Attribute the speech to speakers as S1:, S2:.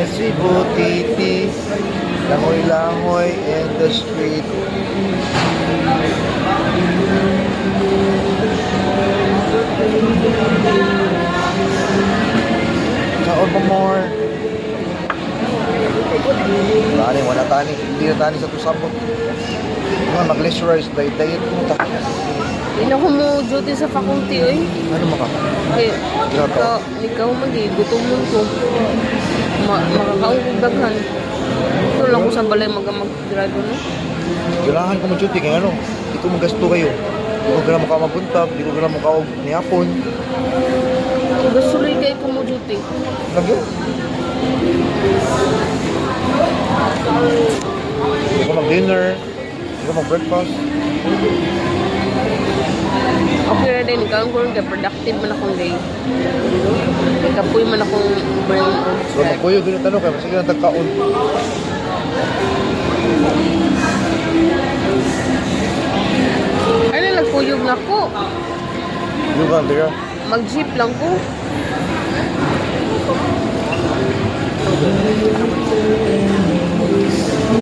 S1: Cebu Titi, langoy-langoy in the street. Saan pa more? Wala tani, hindi na tani sa tusabot. Mga mag-leisurize, diet mo ta.
S2: Hindi na ko mo duty sa faculty, oy.
S1: Ano maka?
S2: Ay,
S1: Grabe.
S2: ikaw gutomon ko. Makakaugog daghan. Ito lang ko sa balay mag-grado, no?
S1: Kailangan ko mag-duty kaya ano, hindi ko magasto kayo. Hindi ko gano'n mukha mabuntag, hindi ko gano'n mukha niyapon.
S2: Gasuloy kayo ko mo duty.
S1: Lagyan. Hindi ko mag-dinner, hindi ko mag-breakfast.
S2: Okay na din, ikaw ang kurang productive man akong day. Kapoy man akong burn on
S1: So magkuyo, ganun tanong kayo, sige na tagkaon.
S2: Ano, nagkuyog na ko.
S1: Yung ka, tira.
S2: Mag-jeep lang ko.